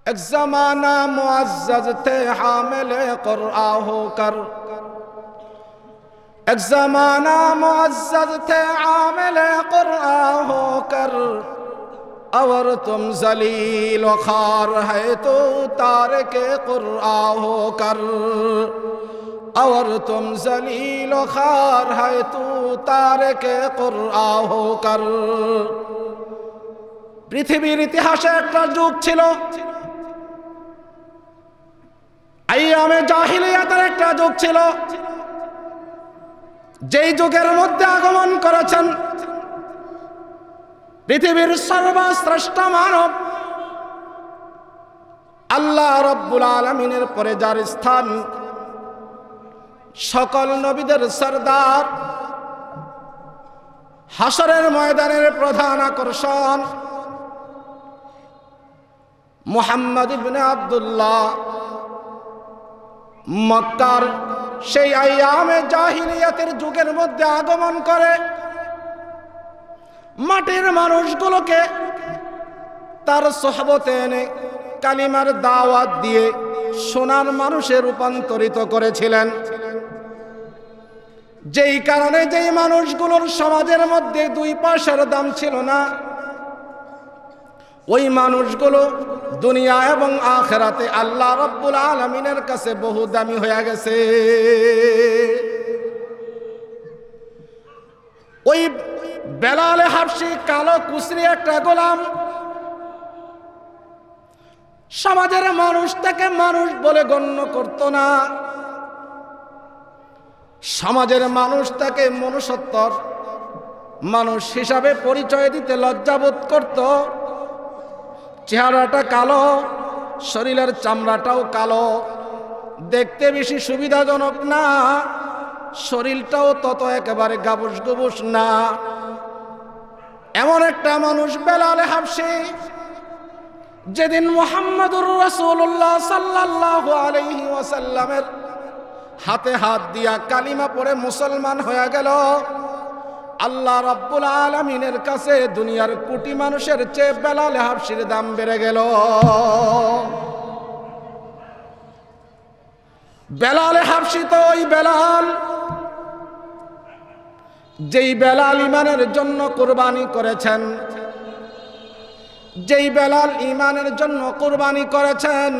एक ज़माना मुअज़्ज़ज़ थे हामिले क़ुरआन होकर, एक ज़माना मुअज़्ज़ज़ थे हामिले क़ुरआन होकर, और तुम ज़लील व ख़ार है तो तारिके क़ुरआन होकर, और तुम ज़लील व ख़ार है तो तारिके क़ुरआन होकर। পৃথিবীর ইতিহাসে একটা যুগ ছিল, আইয়ামে জাহিলিয়াতের একটা যুগ ছিল, যেই যুগের মধ্যে আগমন করেছেন পৃথিবীর সর্বশ্রেষ্ঠ মানব আল্লাহ রাব্বুল আলামিনের পরে যার স্থান, সকল নবীদের সরদার, হাসরের ময়দানের প্রধান আকর্ষণ মুহাম্মদ ইবনে আব্দুল্লাহ মক্কার সেই আইয়ামে জাহিলিয়াতের যুগের মধ্যে আগমন করে মাটির মানুষগুলোকে তার সোহবতে এনে কালিমার দাওয়াত দিয়ে সোনার মানুষে রূপান্তরিত করেছিলেন। যেই কারণে যেই মানুষগুলোর সমাজের মধ্যে দুই পয়সার দাম ছিল না, ওই মানুষগুলো দুনিয়া এবং আখিরাতে আল্লাহ রাব্বুল আলামিনের কাছে বহু দামি হয়ে গেছে। ওই বেলাল হাবশী কালো কুসরি একটা গোলাম, সমাজের মানুষ তাকে মানুষ বলে গণ্য করত না, সমাজের মানুষ তাকে মনুষ্যত্বর মানুষ হিসাবে পরিচয় দিতে লজ্জাবোধ করত। চেহারাটা কালো, শরীরের চামড়াটাও কালো, দেখতে বেশি সুবিধাজনক না, শরীরটাও তত একেবারে গাবুস গুবুস না, এমন একটা মানুষ বেলাল হাবশী। যেদিন মুহাম্মদুর রাসূলুল্লাহ সাল্লাল্লাহু আলাইহি ওয়াসাল্লামের হাতে হাত দিয়া কালিমা পড়ে মুসলমান হয়ে গেল, আল্লাহ রাব্বুল আলামিনের কাছে দুনিয়ার কোটি মানুষের চেয়ে বেলাল হাবশীর দাম বেড়ে গেল। বেলাল হাবশী তো ওই বেলাল, যেই বেলাল ইমানের জন্য কুরবানি করেছেন, যেই বেলাল ইমানের জন্য কুরবানি করেছেন,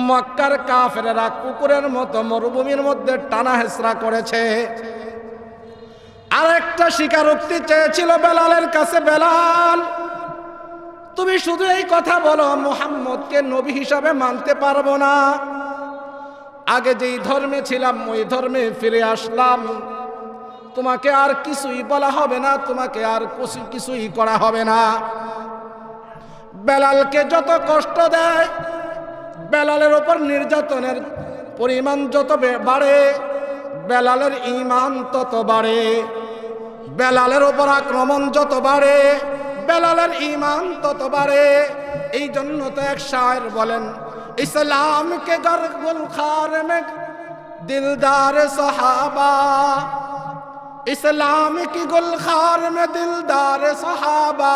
মক্কার কাফেররা কুকুরের মতো মরুভূমির মধ্যে টানা হেসরা করেছে। আর একটা স্বীকারোক্তি চেয়েছিল বেলালের কাছে, বেলাল তুমি শুধু এই কথা বলো মুহাম্মদকে নবী হিসাবে মানতে পারবো না, আগে যেই ধর্মে ছিলাম ওই ধর্মে ফিরে আসলাম, তোমাকে আর কিছুই বলা হবে না, তোমাকে আর কিছুই করা হবে না। বেলালকে যত কষ্ট দেয়, বেলালের ওপর নির্যাতনের পরিমাণ যত বাড়ে, বেলালের ঈমান তত বাড়ে, বেলালের ওপর আক্রমণ যত বাড়ে, বেলালের ঈমান তত বাড়ে। এই জন্য তো এক শায়ের বলেন, ইসলাম কে গুলখার মে দিলদার সাহাবা, ইসলাম কি গুলখার মে দিলদার সাহাবা,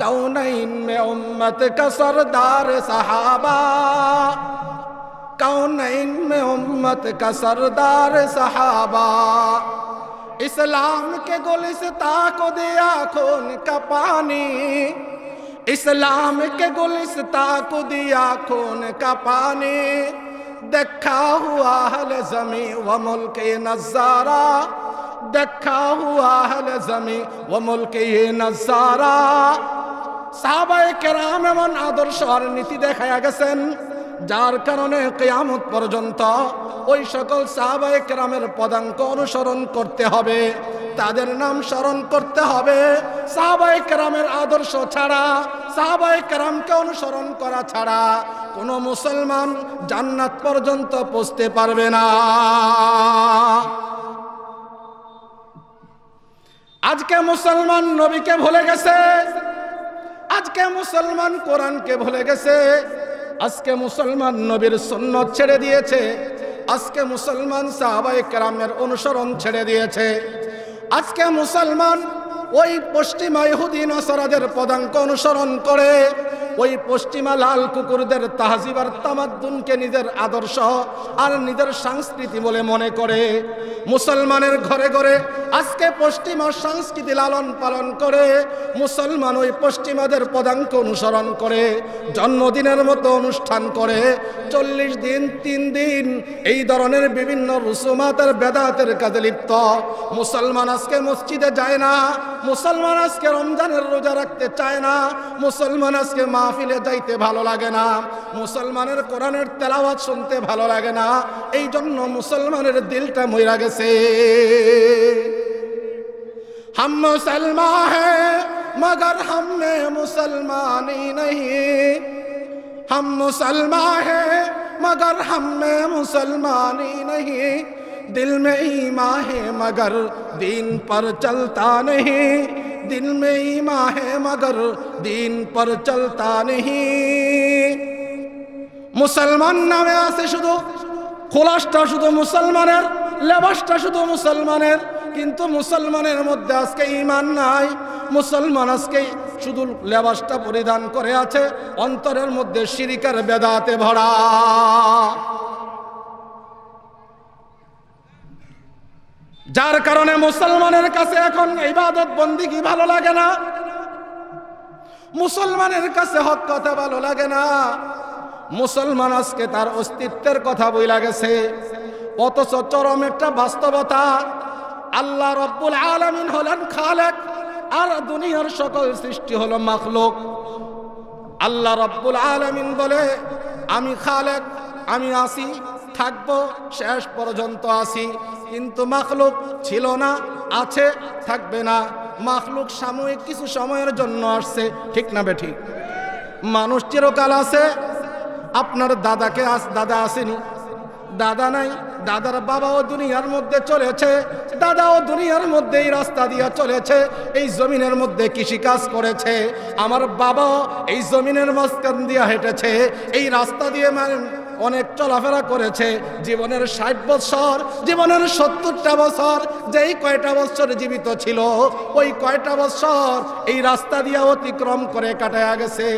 कौनैन में उम्मत का सरदार सहाबा, कौनैन में उम्मत का सरदार सहाबा, इस्लाम के गुलिस्ता को दिया खून का पानी, इस्लाम के गुलिस्ता को दिया खून का पानी, देखा हुआ अहले ज़मीं व मुल्क नज़ारा, देखा हुआ अहले ज़मीं व मुल्क नज़ारा। সাহাবায়ে কেরাম এমন আদর্শ আর নীতি দেখায়া গেছেন, যার কারণে কিয়ামত পর্যন্ত ওই সকল সাহাবায়ে কেরামের পদাঙ্ক অনুসরণ করতে হবে, তাদের নাম স্মরণ করতে হবে। সাহাবায়ে কেরামের আদর্শ ছাড়া, সাহাবায়ে কেরামকে অনুসরণ করা ছাড়া কোনো মুসলমান জান্নাত পর্যন্ত পৌঁছতে পারবে না। আজকে মুসলমান নবীকে ভুলে গেছে, আজকে মুসলমান কোরআনকে ভুলে গেছে, আজকে মুসলমান নবীর সুন্নত ছেড়ে দিয়েছে, আজকে মুসলমান সাহাবায়ে কেরামের অনুসরণ ছেড়ে দিয়েছে, আজকে মুসলমান ওই পশ্চিমা ইহুদি নাসারাদের পদাঙ্ক অনুসরণ করে ওই পশ্চিমা লাল কুকুরদের তাহজিব আর তামাদ্দুনকে নিজের আদর্শ আর নিজের সংস্কৃতি বলে মনে করে। মুসলমানের ঘরে ঘরে আজকে পশ্চিমা সংস্কৃতি লালন পালন করে, মুসলমান ওই পশ্চিমাদের পদাঙ্ক অনুসরণ করে, জন্মদিনের মতো অনুষ্ঠান করে, 40 দিন 3 দিন এই ধরনের বিভিন্ন রুসুমাতের বেদাতের কাজে লিপ্ত। মুসলমান আজকে মসজিদে যায় না, মুসলমান আজকে রমজানের রোজা রাখতে চায় না, মুসলমান আজকে মাহফিলে যাইতে ভালো লাগে না, মুসলমানের কোরআনের তেলাওয়াত শুনতে ভালো লাগে না। এই জন্য মুসলমানের দিলটা মইরা গেছে। हम मुसलमान हैं मगर हम में मुसलमानी नहीं, हम मुसलमान हैं मगर हम में मुसलमानी नहीं, दिल में ईमान है मगर दीन पर चलता नहीं, दिल में ईमान है मगर दीन पर चलता नहीं। मुसलमान नामे आसे शुधु খোলাসটা শুধু মুসলমানের, লেবাসটা শুধু মুসলমানের, কিন্তু মুসলমানের মধ্যে আজকে ঈমান নাই। মুসলমান আজকে শুধু লেবাসটা পরিধান করে আছে, অন্তরের মধ্যে শিরকের বেদাতে ভরা। যার কারণে মুসলমানের কাছে এখন ইবাদত বন্দেগী ভালো লাগে না, মুসলমানের কাছে হক কথা ভালো লাগে না। মুসলমান আজকে তার অস্তিত্বের কথা বইলা গেছে। অথচ চরম একটা বাস্তবতা, আল্লাহ রব্বুল আলামিন হলেন খালেক, আর দুনিয়ার সকল সৃষ্টি হলো মাখলুক। আল্লাহ রব্বুল আলামিন বলে আমি খালেক, আমি আসি, থাকবো, শেষ পর্যন্ত আসি। কিন্তু মাখলুক ছিল না, আছে, থাকবে না। মাখলুক সাময়িক কিছু সময়ের জন্য আসছে, ঠিক না বেঠিক? মানুষ চিরকাল আছে। আপনার দাদাকে দাদা আসেনি, দাদা নাই, দাদার বাবাও দুনিয়ার মধ্যে চলেছে, দাদাও দুনিয়ার মধ্যে এই রাস্তা দিয়ে চলেছে, এই জমিনের মধ্যে কৃষিকাজ করেছে। আমার বাবাও এই জমিনের মাঝখান দিয়ে হেঁটেছে, এই রাস্তা দিয়ে অনেক চলাফেরা করেছে। জীবনের 60 বছর, জীবনের 70টা বছর, যেই কয়টা বছর জীবিত ছিল, ওই কয়টা বছর এই রাস্তা দিয়ে অতিক্রম করে কাটায়া গেছে।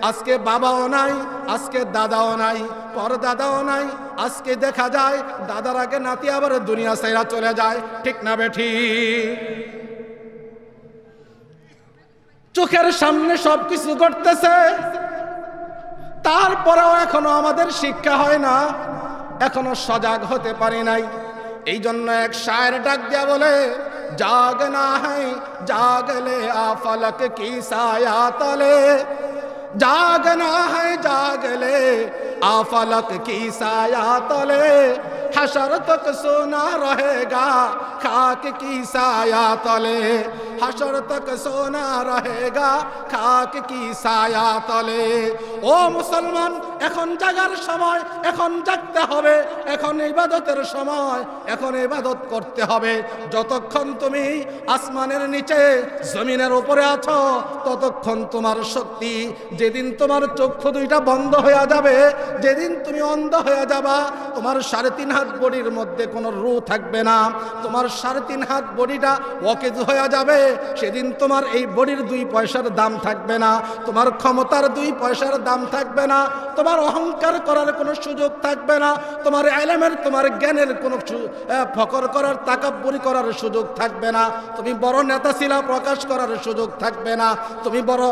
আজকে বাবাও নাই, আজকে দাদাও নাই, পর দাদাও নাই। আজকে দেখা যায় দাদার আগে নাতি আবার দুনিয়া ছেড়ে চলে যায়, ঠিক না বেঠি? চোখের সামনে সবকিছু ঘটতেছে, তারপরেও এখনো আমাদের শিক্ষা হয় না, এখনো সজাগ হতে পারি নাই। এই জন্য এক শায়ের ডাক দিয়া বলে, জাগনা হ্যায় জাগলে আফলক কি সায়া তলে, জাগনা হ্যায় জাগলে आफलक की साया तले, हशर तक सोना रहेगा खाक की साया तले, हशर तक सोना रहेगा खाक की साया तले। ও মুসলমান, এখন জাগার সময়, এখন জাগতে হবে, এখন ইবাদতের সময়, এখন ইবাদত করতে হবে। যতক্ষণ তুমি আসমানের নিচে জমিনের উপরে আছো, ততক্ষণ তোমার শক্তি। যেদিন তোমার চক্ষু দুইটা বন্ধ হয়ে যাবে, যেদিন তুমি অন্ধ হয়ে যাবা, তোমার 3.5 হাত বডির মধ্যে কোনো রূহ থাকবে না, তোমার 3.5 হাত বডিটা অকেজ হয়ে যাবে, সেদিন তোমার এই বডির 2 পয়সার দাম থাকবে না, তোমার ক্ষমতার 2 পয়সার দাম থাকবে না, তোমার অহংকার করার কোনো সুযোগ থাকবে না, তোমার ইলমের, তোমার জ্ঞানের কোনো ফখর করার, তাকাব্বুরি করার সুযোগ থাকবে না, তুমি বড় নেতা ছিলা প্রকাশ করার সুযোগ থাকবে না, তুমি বড়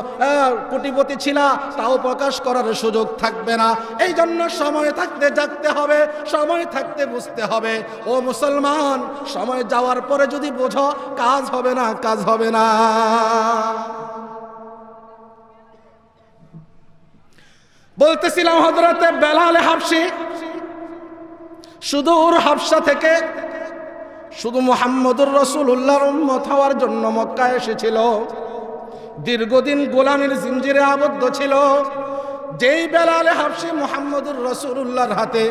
কোটিপতি ছিলা তাও প্রকাশ করার সুযোগ থাকবে না। এই জন্য সময় থাকতে জাগতে হবে, সময় থাকতে বুঝতে হবে। ও মুসলমান, সময় যাওয়ার পরে যদি বোঝো, কাজ হবে না, কাজ হবে না। বলতেছিলাম হযরতে বেলাল হাবশী সুদূর হাবশা থেকে শুধু মুহাম্মদুর রাসূলুল্লাহর উম্মত হওয়ার জন্য মক্কায় এসেছিল। দীর্ঘদিন গোলামীর জিঞ্জিরে আবদ্ধ ছিল। যেই বেলাল হাবশী মুহাম্মদুর রাসূলুল্লাহর হাতে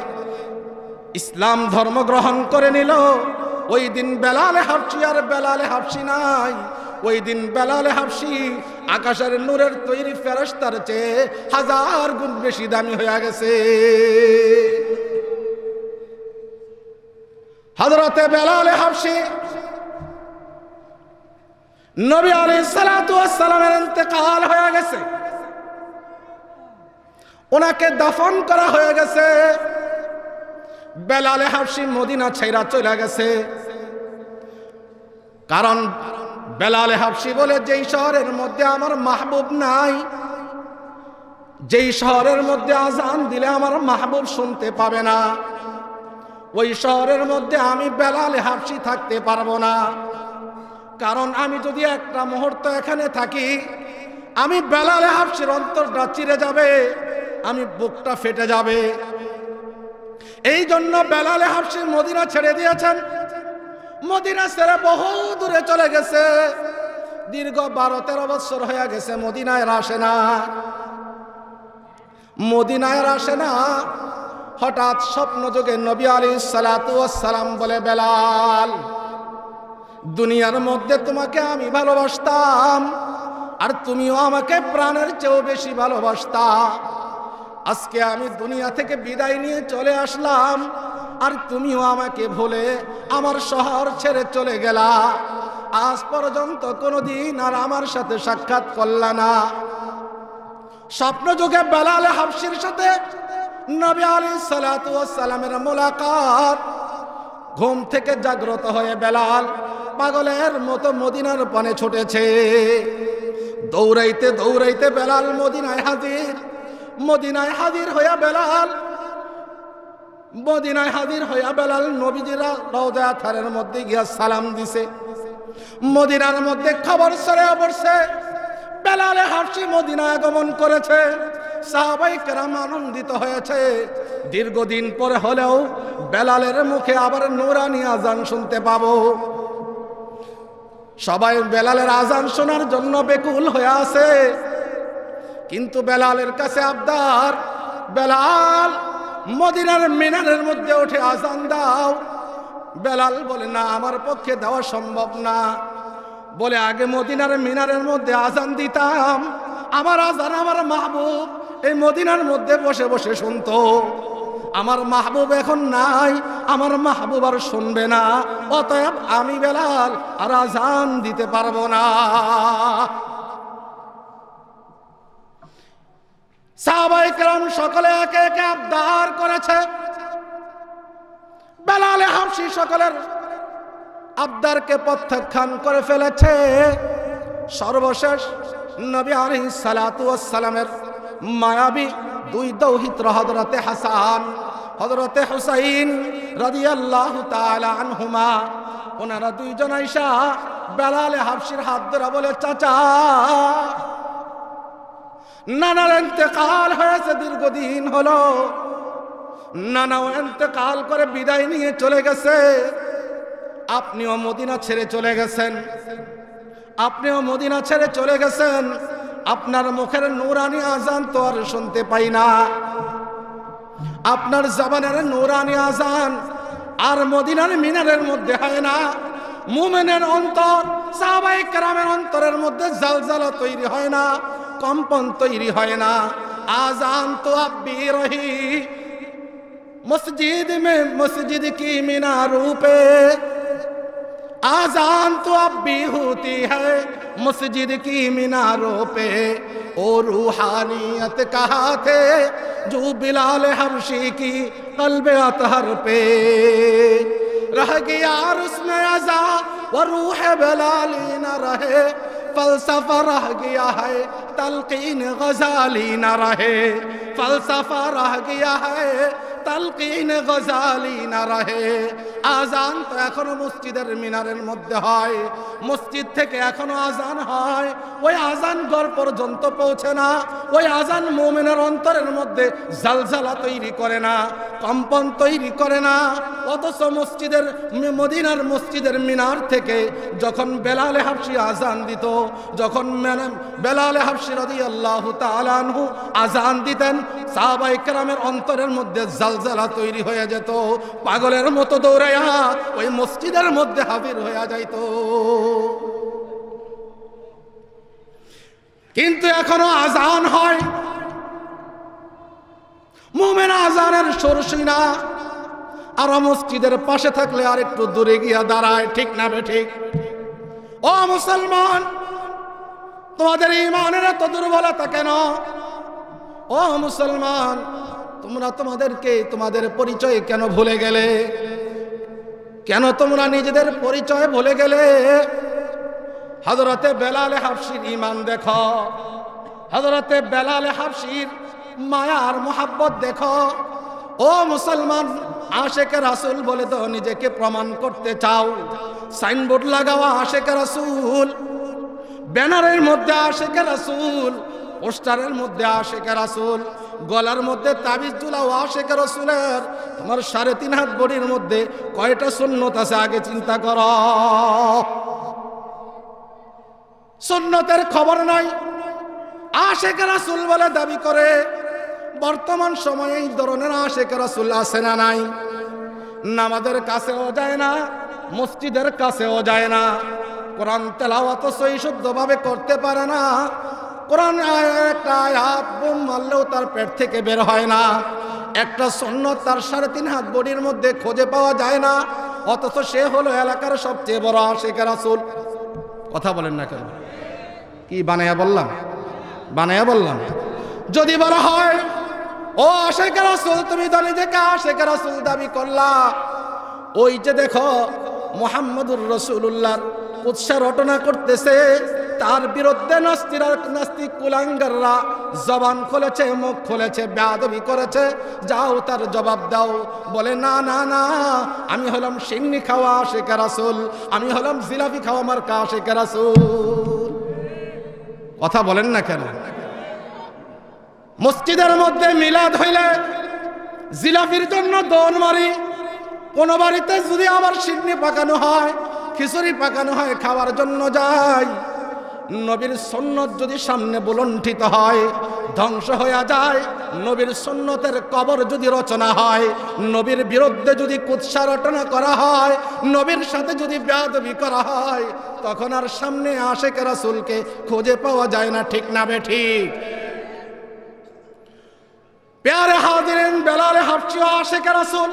ইসলাম ধর্ম গ্রহণ করে নিল, ওই দিন বেলাল হাবশী আর বেলাল হাবশী নাই। ওই দিন বেলাল হাবশী আকাশের নূরের তৈরি ফেরেশতার চেয়ে 1000 গুণ বেশি দামি হয়ে গেছে। হযরতে বেলাল হাবশী নবী আলাইহিস সালাতু ওয়াস সালামের ইন্তেকাল হয়ে গেছে। ওনাকে দাফন করা হয়ে গেছে। বেলালে হাবশী মদিনা ছেড়ে চলে গেছে। কারণ বেলালে হাবশী বলে, যেই শহরের মধ্যে আমার মাহবুব নাই, যেই শহরের মধ্যে আজান দিলে আমার মাহবুব শুনতে পাবে না, ওই শহরের মধ্যে আমি বেলালে হাবশী থাকতে পারবো না। কারণ আমি যদি একটা মুহূর্ত এখানে থাকি, আমি বেলালে হাবশীর অন্তরটা চিরে যাবে, আমি বুকটা ফেটে যাবে। এই জন্য বেলালে হাবশী মদিনা ছেড়ে দিয়েছেন। মদিনা ছেড়ে বহু দূরে চলে গেছে। দীর্ঘ 12-13 বছর হয়ে গেছে মদিনায় আসে না, মদিনায় আসে না। হঠাৎ স্বপ্ন যোগে নবী আলাইহিস সালাতু ওয়াস সালাম বলে, বেলাল, দুনিয়ার মধ্যে তোমাকে আমি ভালোবাসতাম, আর তুমিও আমাকে প্রাণের চেয়েও বেশি ভালোবাসতা। আজকে আমি দুনিয়া থেকে বিদায় নিয়ে চলে আসলাম, আর তুমিও আমাকে ভুলে আমার শহর ছেড়ে চলে গেলা। আজ পর্যন্ত কোনোদিন আর আমার সাথে সাক্ষাৎ করলা না। স্বপ্ন যুগে বেলাল হাবশীর সাথে নবী আলাইহিস সালাতু ওয়াস সালামের মুলাকাত। ঘুম থেকে জাগ্রত হয়ে বেলাল পাগলের মতো মদিনার পানে ছুটেছে। দৌড়াইতে দৌড়াইতে বেলাল মদিনায় হাজির। মদিনায় হাজির হইয়া বেলাল নবীজির রওজা থারের মধ্যে গিয়া সালাম দিছে। মদিনার মধ্যে খবর ছড়িয়ে পড়ছে, বেলালে হাবশী মদিনায় আগমন করেছে। সাহাবায়ে কেরাম আনন্দিত হয়েছে। দীর্ঘদিন পরে হলেও বেলালের মুখে আবার নূরানি আজান শুনতে পাবো। সবাই বেলালের আজান শোনার জন্য বেকুল হয়ে আছে। কিন্তু বেলালের কাছে আবদার, বেলাল মদিনার মিনারের মধ্যে উঠে আজান দাও। বেলাল বলে, না, আমার পক্ষে দেওয়া সম্ভব না। বলে, আগে মদিনার মিনারের মধ্যে আজান দিতাম, আমার আজান আমার মাহবুব এই মদিনার মধ্যে বসে বসে শুনতো। আমার মাহবুব এখন নাই, আমার মাহবুব আর শুনবে না, অতএব আমি বেলাল আর আজান দিতে পারবো না। সাহাবায়ে কেরাম সকলে একে একে আবদার করেছে। বেলালে হাবশী সকলের আবদারকে প্রত্যাখ্যান করে ফেলেছে। সর্বশেষ নবী আলাইহিস সালাতু ওয়াস সালামের মায়াবী দুই দৌহিত্র হযরতে হাসান, হযরতে হুসাইন রাদিয়াল্লাহু তাআলা আনহুমা, ওনারা দুইজন আয়েশা বেলালে হাবশীর হাত ধরে বলে, চাচা, নানার ইন্তেকাল হয়েছে, দীর্ঘদিন হলো, নানাও ইন্তেকাল করে বিদায় নিয়ে চলে গেছে, আপনিও মদিনা ছেড়ে চলে গেছেন, আপনিও মদিনা ছেড়ে চলে গেছেন, আপনার মুখের নূরানি আজান তো আর শুনতে পাই না, আপনার জবানের নূরানি আজান আর মদিনার মিনারের মধ্যে হয় না। মুমিনের অন্তর, সাহাবায়ে কেরামের অন্তরের মধ্যে জালজালা তৈরি হয় না, কম্পন তৈরি হয় না। आजान तो अब भी रही मस्जिद में, मस्जिद की मीनारों पे आजान तो अब भी होती है मस्जिद की मीनारों पे। और रूहानियत कहा थे जो बिलाल हबशी की क़ल्ब अतहर पे। रह गया उसमें अज़ा व रूह बिलाली न रहे, फलसफा रह गया है तलकीन गजाली न रहे, फलसफा रह गया है तलकीन गजाली न रहे। आजान तो एखोनो मस्जिदेर मिनारेर मध्य हय, मस्जिद थेके एखोनो आजान हय, ओई आजान घर पर्यन्त पौঁছে ना, ओई आजान मुमिनेर अंतरेर मध्य जालजाला तैरी करे ना, कम्पन तैरी करे ना। অথচ মসজিদের মদিনার মসজিদের মিনার থেকে যখন বেলাল হাবশী আজান দিত, যখন বেলাল হাবশী রাদিয়াল্লাহু তাআলা আনহু আজান দিতেন, সাহাবায়ে কেরামের অন্তরের মধ্যে জালজালা তৈরি হয়ে যেত, পাগলের মতো দৌড়াইয়া ওই মসজিদের মধ্যে হাজির হয়ে যাইত। কিন্তু এখনো আজান হয়, মুমিন আজানের সুর না, আর মসজিদের পাশে থাকলে আর একটু দূরে গিয়া দাঁড়ায়, ঠিক না বেঠিক? ও মুসলমান, তোমাদের ঈমানের এত দুর্বলতা কেন? ও ও মুসলমান, তোমরা তোমাদের পরিচয় কেন ভুলে গেলে? কেন তোমরা নিজেদের পরিচয় ভুলে গেলে? হযরতে বেলাল হাবশির ঈমান দেখো, হযরতে বেলাল হাবশির মায়ার মোহাব্বত দেখো। ও মুসলমান, আশেকে রাসূল বলে তো নিজেকে প্রমাণ করতে চাও? সাইনবোর্ড লাগাও আশেকে রাসূল, ব্যানারের মধ্যে আশেকে রাসূল, পোস্টারের মধ্যে আশেকে রাসূল, গলার মধ্যে তাবিজ ঝুলাও আশেকে রাসূলের। তোমার 3.5 হাত বডির মধ্যে কয়টা সুন্নত আছে আগে চিন্তা করো। সুন্নতের খবর নাই, আশেকে রাসূল বলে দাবি করে। বর্তমান সময়ে এই ধরনের আশেকে রাসূল আছে না নাই? নামাজের কাছেও যায় না, মসজিদের কাছেও যায় না, কোরআন তেলাওয়াত সহি শুদ্ধভাবে করতে পারে না, কোরআন একটা আয়াত বুম মারলেও তার পেট থেকে বের হয় না, একটা সুন্নত তার 3.5 হাত বডির মধ্যে খুঁজে পাওয়া যায় না, অথচ সে হলো এলাকার সবচেয়ে বড় আশেকে রাসূল। কথা বলেন না কেন? কি বানায়া বললাম? বানায়া বললাম? যদি বলা হয় ও আশেকে রাসূল, তুমি তো নিজেকে আশেকে রাসূল দাবি করলা, ওই যে দেখো মুহাম্মদুর রাসূলুল্লাহর কুৎসা রটনা করতেছে, তার বিরুদ্ধে নাস্তিক কুলাঙ্গাররা জবান খুলেছে, মুখ খুলেছে, বেয়াদবি করেছে, যাও তার জবাব দাও। বলে না না না, আমি হলাম সিন্নি খাওয়া আশেকে রাসূল, আমি হলাম জিলাপি খাওয়া মার্কা আশেকে রাসূল। কথা বলেন না কেন? মসজিদের মধ্যে মিলাদ হইলে জিলাপির জন্য দৌড় মারি, কোন বাড়িতে যদি আবার সিন্নি পাকানো হয়, খিচুড়ি পাকানো হয়, খাওয়ার জন্য যাই। নবীর সুন্নত যদি সামনে বুলণ্ঠিত হয়, ধ্বংস হয়ে যায়। নবীর সুন্নতের কবর যদি রচনা হয়, নবীর বিরুদ্ধে যদি কুৎসা রটনা করা হয়, নবীর সাথে যদি বেয়াদবি করা হয়, তখন আর সামনে আশেকে রাসূলকে খুঁজে পাওয়া যায় না। ঠিক না বেঠিক? প্যারে হাজিরিন, বেলাল হাবশি আশেকে রাসূল।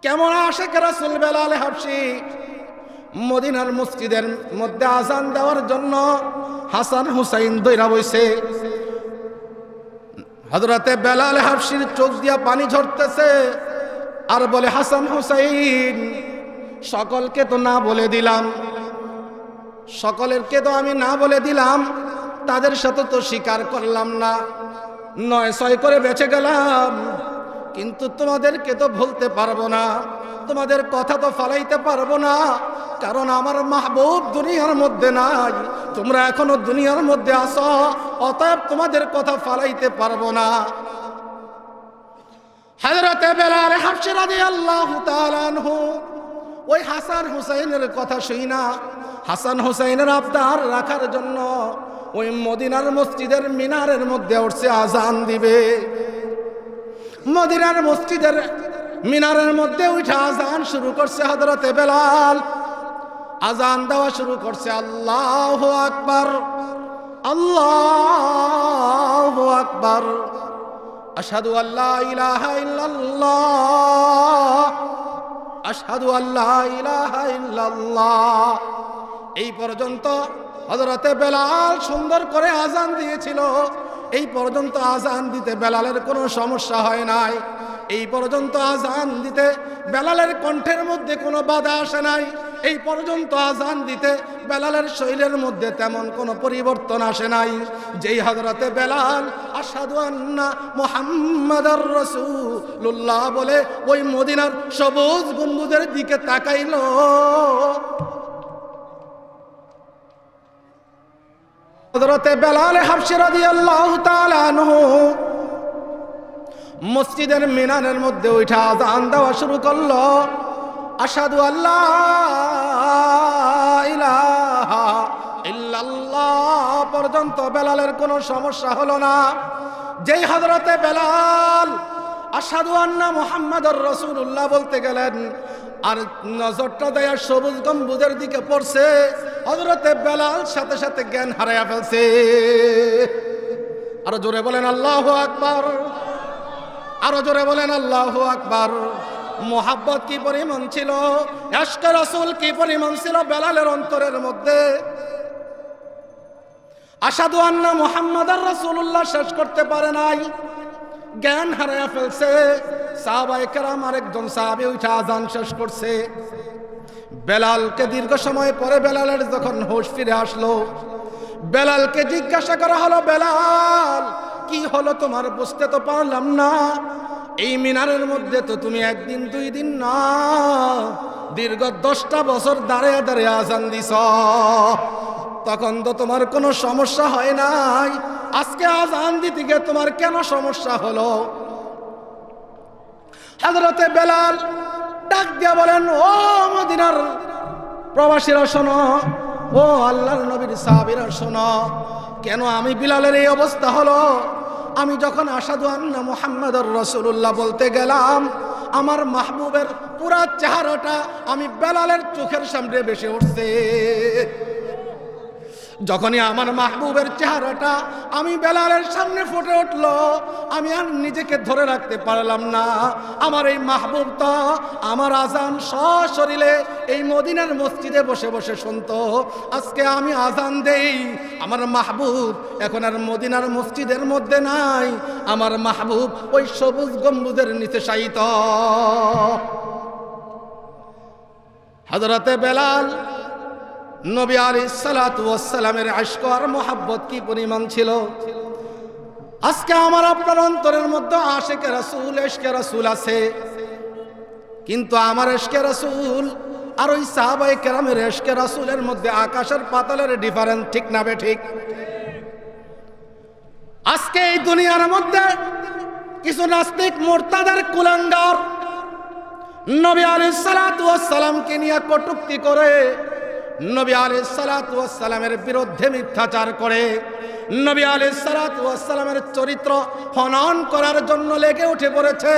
কেমন আশেকে রাসূল বেলাল হাবশি? মদিনার মসজিদের মধ্যে আযান দেওয়ার জন্য হাসান হুসাইন দইরা বইছে। হযরতে বেলাল হাবশির চোখ দিয়া পানি ঝরতেছে, আর বলে হাসান হুসাইন, সকলকে তো না বলে দিলাম, সকলেরকে তো আমি না বলে দিলাম, তাদের সাথে তো স্বীকার করলাম না, 9-6 করে বেঁচে গেলাম, কিন্তু তোমাদেরকে তো ভুলতে পারবো না, তোমাদের কথা তো ফালাইতে পারবো না, কারণ আমার মাহবুব দুনিয়ার মধ্যে নাই, তোমরা এখনো দুনিয়ার মধ্যে আছো, অতএব তোমাদের কথা ফালাইতে পারবো না। হযরতে বেলাল হাবশি রাদিয়াল্লাহু তাআলা আনহু ওই হাসান হুসাইনের কথা শুই না, হাসান হুসাইনের আবদার রাখার জন্য ওই মদিনার মসজিদের মিনারের মধ্যে উঠছে আজান দিবে। মদিনার মসজিদের মিনারের মধ্যে উঠে আজান শুরু করছে হযরতে বেলাল। আজান দেওয়া শুরু করছে, আল্লাহু আকবার, আল্লাহু আকবার, আশহাদু আল্লা ইলাহা ইল্লাল্লাহ, আশহাদু আল্লা ইলাহা ইল্লাল্লাহ। এই পর্যন্ত হযরতে বেলাল সুন্দর করে আজান দিয়েছিল, এই পর্যন্ত আজান দিতে বেলালের কোনো সমস্যা হয় নাই, এই পর্যন্ত আজান দিতে বেলালের কণ্ঠের মধ্যে কোনো বাধা আসে নাই, এই পর্যন্ত আজান দিতে বেলালের শরীরের মধ্যে তেমন কোনো পরিবর্তন আসে নাই। যেই হযরতে বেলাল আশহাদু আন্না মুহাম্মাদার রাসূলুল্লাহ বলে ওই মদিনার সবুজ গম্বুজের দিকে তাকাইল, হযরতে বেলাল হাবশি রাদিয়াল্লাহু তাআলা আনহু মসজিদের মিনারের মধ্যে উঠে আযান দেওয়া শুরু করলো, আশহাদু আল্লা ইলাহা ইল্লাল্লাহ পর্যন্ত বেলালের কোনো সমস্যা হলো না। যেই হযরতে বেলাল আশহাদু আন্না মুহাম্মাদুর রাসূলুল্লাহ বলতে গেলেন, আর নজরটা দেয়া সবুজ গম্বুজের দিকে পড়ছে, হযরতে বেলাল সাথে সাথে জ্ঞান হারায়া ফেলছে। আরো জোরে বলেন আল্লাহু আকবার, আরো জোরে বলেন আল্লাহু আকবার। মোহাব্বত কি পরিমাণ ছিল, ইশকে রাসূল কি পরিমাণ ছিল বেলালের অন্তরের মধ্যে। আশহাদু আন্না মুহাম্মাদার রাসূলুল্লাহ শেষ করতে পারে নাই, জ্ঞান হারায়া ফেলছে। সাহাবায়ে কেরাম আরেকজন সাহাবী উঠে আজান শেষ করছে। বেলালকে দীর্ঘ সময় পরে বেলালের যখন হুঁশ ফিরে আসলো, বেলালকে জিজ্ঞাসা করা হলো, বেলাল কি হলো তোমার, বুঝতে তো পারলাম না। এই মিনারের মধ্যে তো তুমি একদিন দুই দিন না, দীর্ঘ 10টা বছর দাঁড়িয়ে দাঁড়িয়ে আজান দিছ, তখন তো তোমার কোনো সমস্যা হয় নাই, আজকে আজান দিতে গিয়ে তোমার কেন সমস্যা হলো? হযরতে বেলাল ডাক দিয়া বলেন, ও মদিনার প্রবাসীরা শোনো, ও আল্লাহর নবীর সাহাবীরা শোনো, কেন আমি বিলালের এই অবস্থা হলো? আমি যখন আশহাদু আন্না মুহাম্মাদুর রাসূলুল্লাহ বলতে গেলাম, আমার মাহবুবের পুরা চেহারাটা আমি বেলালের চোখের সামনে ভেসে উঠছে। যখনই আমার মাহবুবের চেহারাটা আমি বেলালের সামনে ফুটে উঠলো, আমি আর নিজেকে ধরে রাখতে পারলাম না। আমার এই মাহবুব তো আমার আজান সশরীরে এই মদিনার মসজিদে বসে বসে শুনতো, আজকে আমি আজান দেই, আমার মাহবুব এখন আর মদিনার মসজিদের মধ্যে নাই, আমার মাহবুব ওই সবুজ গম্বুজের নিচে শায়িত। হযরতে বেলাল নবী আলাইহিস সালাতু ওয়াস সালামের আশক আর মোহাব্বত কি পরিমাণ ছিল। আজকে আমার আপনার অন্তরের মধ্যে আশিকে রাসূল, ইশকে রাসূল আছে, কিন্তু আমার ইশকে রাসূল আর ওই সাহাবায়ে কেরামের ইশকে রাসূলের মধ্যে আকাশের পাতালের ডিফারেন্স, ঠিক না বে ঠিক? আজকে এই দুনিয়ার মধ্যে কিছু নাস্তিক মুরতাদের কুলাঙ্গার নবী আলাইহিস সালাতু ওয়াস সালামকে নিয়ে কটূক্তি করে, নবী আলাইহিস সালাতু ওয়াস সালামের বিরুদ্ধে মিথ্যাচার করে, নবী আলাইহিস সালাতু ওয়াস সালামের চরিত্র হনন করার জন্য লেগে উঠে পড়েছে।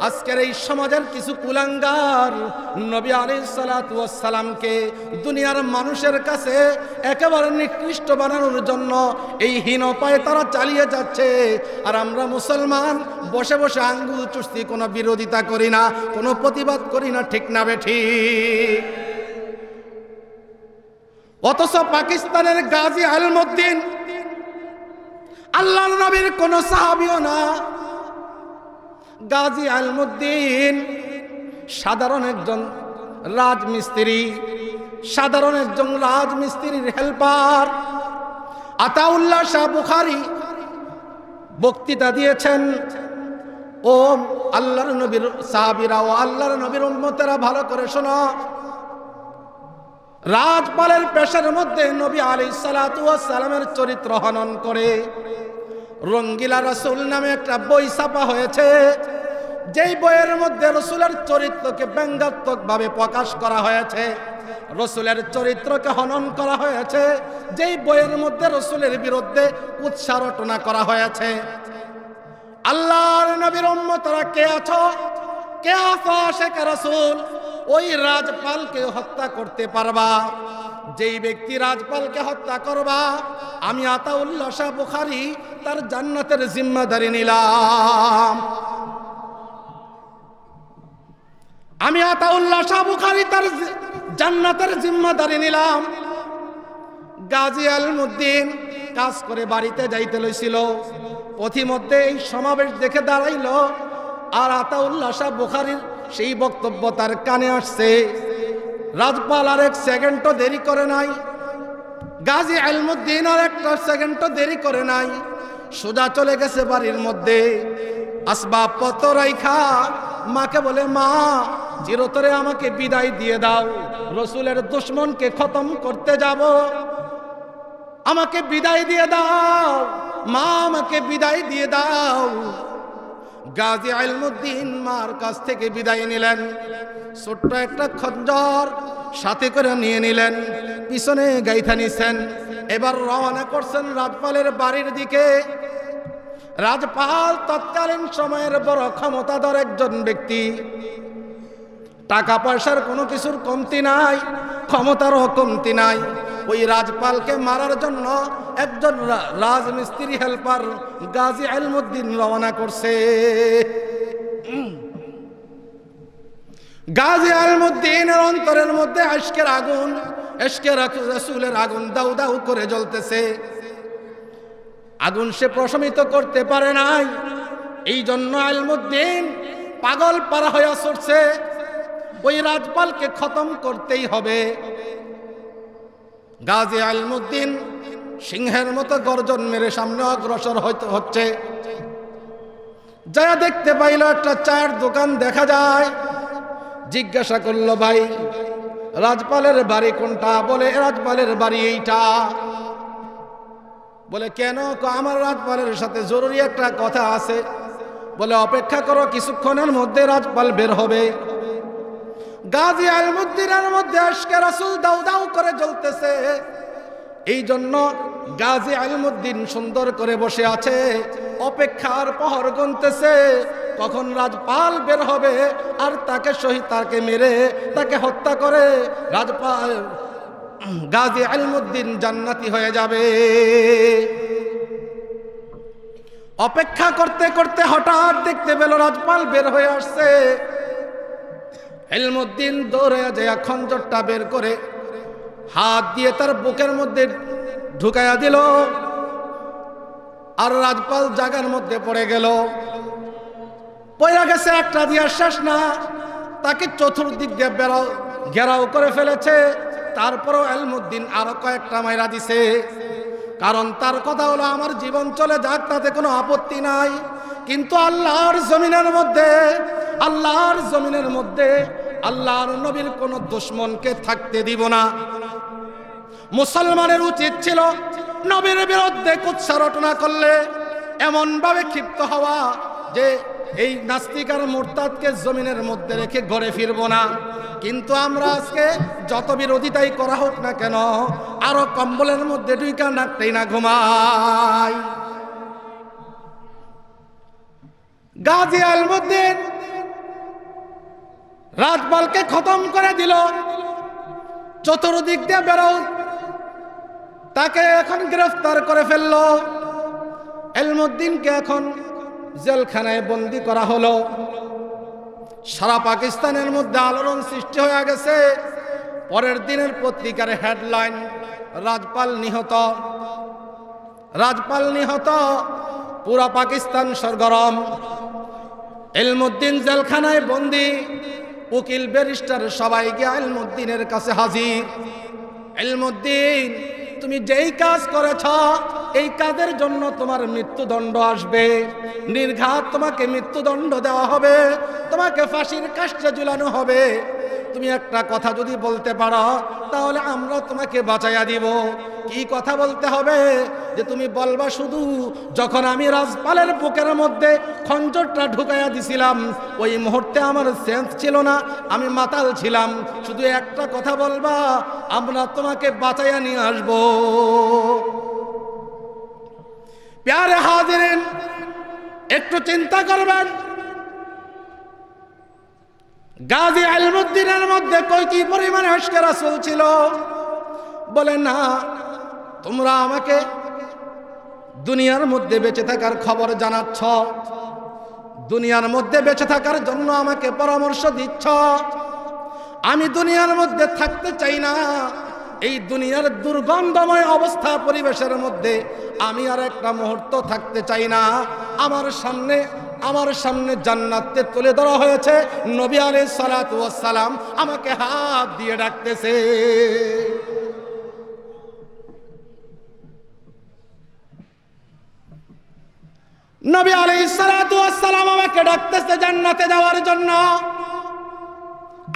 আজকের এই সমাজের কিছু কুলাঙ্গার নবী আলাইহিস সালাতু ওয়াস সালামকে দুনিয়ার মানুষের কাছে একেবারে নিকৃষ্ট বানানোর জন্য এই হীন উপায়ে তারা চালিয়ে যাচ্ছে। আর আমরা মুসলমান বসে বসে আঙ্গুল চুষছি, কোনো বিরোধিতা করি না, কোনো প্রতিবাদ করি না, ঠিক না বেঠি? অথচ পাকিস্তানের গাজী আলমউদ্দিন আল্লাহর নবীর কোন সাহাবীও না। গাজী আলমউদ্দিন সাধারণ একজন রাজমিস্ত্রি, সাধারণ একজন রাজমিস্ত্রির হেল্পার। আতাউল্লাহ শাহ বুখারী বক্তৃতা দিয়েছেন, ও আল্লাহর নবীর সাহাবীরা, ও আল্লাহর নবীর উম্মতেরা, ভালো করে শোনো, রাজপালের পেশার মধ্যে নবী আলাইহিস সালাতু ওয়াস সালামের চরিত্র হনন করে রঙ্গিলা রাসূল নামে একটা বই ছাপা হয়েছে, যেই বইয়ের মধ্যে রসুলের চরিত্রকে ব্যঙ্গাত্মকভাবে প্রকাশ করা হয়েছে, রসুলের চরিত্রকে হনন করা হয়েছে, যেই বইয়ের মধ্যে রসুলের বিরুদ্ধে উৎসাহ রটনা করা হয়েছে। আল্লাহর নবীর উম্মতরা কে আছো, কে আছো আশিক রাসূল, ওই রাজপালকে হত্যা করতে পারবা? যেই ব্যক্তি রাজপালকে হত্যা করবা, আমি আতাউল্লাহ শাহ বুখারী তার জান্নাতের জিম্মাদারি নিলাম। আমি আতাউল্লাহ শাহ বুখারী তার জান্নাতের জিম্মাদারি নিলাম। গাজী আলমউদ্দিন কাজ করে বাড়িতে যাইতে লইছিল, পথিমধ্যে এই সমাবেশ দেখে দাঁড়াইল, আর আতাউল্লাহ শাহ বুখারীর সেই বক্তব্য তার কানে আসছে। রাজপাল আর 1 সেকেন্ডও দেরি করে নাই, গাজী আলমউদ্দিন আর 1 সেকেন্ডও দেরি করে নাই, সোজা চলে গেছে বাড়ির মধ্যে। আসবাবপত্র রাইখা মাকে বলে, মা চিরতরে আমাকে বিদায় দিয়ে দাও, রসুলের দুশমনকে খতম করতে যাব, আমাকে বিদায় দিয়ে দাও মা, আমাকে বিদায় দিয়ে দাও। গাজী আলমউদ্দিন মার কাছ থেকে বিদায় নিলেন, ছোট্ট একটা খঞ্জর সাথে করে নিয়ে নিলেন, পিছনে গাইথা নিছেন, এবার রওনা করছেন রাজপালের বাড়ির দিকে। রাজপাল তৎকালীন সময়ের বড় ক্ষমতাধর একজন ব্যক্তি, টাকা পয়সার কোনো কিছুর কমতি নাই, ক্ষমতারও কমতি নাই। ওই রাজপালকে মারার জন্য একজন রাজমিস্ত্রি হেল্পার গাজী আলমউদ্দিন রওনা করছে। গাজী আলমউদ্দিনের অন্তরের মধ্যে ইশকের আগুন, ইশকে রাসূলের আগুন দাউ দাউ করে জ্বলতেছে। আগুন সে প্রশমিত করতে পারে নাই। এই জন্য আলমউদ্দিন পাগল পারা হয়ে ছুটছে, ওই রাজপালকে খতম করতেই হবে। গাজী আলমউদ্দিন সিংহের মতো গর্জন মেরে সামনে অগ্রসর হচ্ছে। যা দেখতে পাইল একটা চায়ের দোকান দেখা যায়। জিজ্ঞাসা করলো, ভাই রাজপালের বাড়ি কোনটা? বলে রাজপালের বাড়ি এইটা। বলে কেন? আমার রাজপালের সাথে জরুরি একটা কথা আছে। বলে অপেক্ষা করো, কিছুক্ষণের মধ্যে রাজপাল বের হবে। গাজী আলমউদ্দিনের মধ্যে আশকে রাসূল দাউ দাউ করে জ্বলতেছে। এই জন্য গাজী আলমউদ্দিন সুন্দর করে বসে আছে, অপেক্ষার প্রহর গুনতেছে কখন রাজপাল বের হবে আর তাকে শহীদ, তাকে মেরে তাকে হত্যা করে রাজপাল গাজী আলমউদ্দিন জান্নাতি হয়ে যাবে। অপেক্ষা করতে করতে হঠাৎ দেখতে পেল রাজপাল বের হয়ে আসছে। আলমউদ্দিন দৌড়ে যায় খঞ্জরটা বের করে হাত দিয়ে তার বুকের মধ্যে ঢুকাইয়া দিল, আর রাজপাল জায়গার মধ্যে পড়ে গেল। পড়ে গেছে, একটা দিয়া শেষ না, তাকে চতুর্দিক দিয়ে ঘেরাও করে ফেলেছে। তারপরও আলমউদ্দিন আরো কয়েকটা মাইরা দিছে, কারণ তার কথা হলো আমার জীবন চলে যাক তাতে কোনো আপত্তি নাই, কিন্তু আল্লাহর জমিনের মধ্যে আল্লাহর নবীর কোন দুশমনকে থাকতে দিব না। মুসলমানের উচিত ছিল নবীর বিরুদ্ধে কুৎসা রটনা করলে এমন ভাবে ক্ষিপ্ত হওয়া যে এই নাস্তিক আর মুরতাদকে জমিনের মধ্যে রেখে ঘরে ফিরবো না। কিন্তু আমরা আজকে যত বিরোধিতাই করা হোক না কেন, আরো কম্বলের মধ্যে ঢুইকা নাকটাই না ঘুমাই। গাজী আলমউদ্দিন রাজপালকে খতম করে দিল, চতুর্দিক দিয়ে বেরো, তাকে এখন গ্রেফতার করে ফেললো। আলমউদ্দিনকে এখন জেলখানায় বন্দী করা হলো। সারা পাকিস্তানের মধ্যে আলোড়ন সৃষ্টি হয়ে গেছে। পরের দিনের পত্রিকার হেডলাইন, রাজপাল নিহত, রাজপাল নিহত, পুরা পাকিস্তান সরগরম। আলমউদ্দিন জেলখানায় বন্দী, উকিল ব্যারিস্টার সবাই গিয়ে আলমউদ্দিনের কাছে হাজির। আলমউদ্দিন, তুমি যেই কাজ করেছ এই কাজের জন্য তোমার মৃত্যুদণ্ড আসবে, নির্ঘাত তোমাকে মৃত্যুদণ্ড দেওয়া হবে, তোমাকে ফাঁসির কাষ্ঠে ঝুলানো হবে। তুমি একটা কথা যদি বলতে পারো তাহলে আমরা তোমাকে বাঁচাইয়া দিব। কি কথা বলতে হবে? যে তুমি বলবা শুধু যখন আমি রাজপালের বুকের মধ্যে খঞ্জরটা ঢুকাইয়া দিছিলাম ওই মুহূর্তে আমার সেন্স ছিল না, আমি মাতাল ছিলাম। শুধু একটা কথা বলবা, আমরা তোমাকে বাঁচাইয়া নিয়ে আসবো। প্যারে হাজিরিন, একটু চিন্তা করবেন, গাজী আলমউদ্দিনের মধ্যে কি পরিমাণে আশকে রাসূল ছিল। বলে না, তোমরা আমাকে দুনিয়ার মধ্যে বেঁচে থাকার খবর জানাচ্ছ, দুনিয়ার মধ্যে বেঁচে থাকার জন্য আমাকে পরামর্শ দিচ্ছ। আমি দুনিয়ার মধ্যে থাকতে চাই না। এই দুনিয়ার দুর্গন্ধময় অবস্থা পরিবেশের মধ্যে আমি আর একটা মুহূর্ত থাকতে চাই না। আমার সামনে জান্নাতে তুলে ধরা হয়েছে, নবী আলাইহিস সালাতু ওয়াস সালাম আমাকে হাত দিয়ে ডাকতেছে। নবী আলাইহিস সালাতু ওয়াস সালাম আমাকে ডাকতেছে জান্নাতে যাওয়ার জন্য।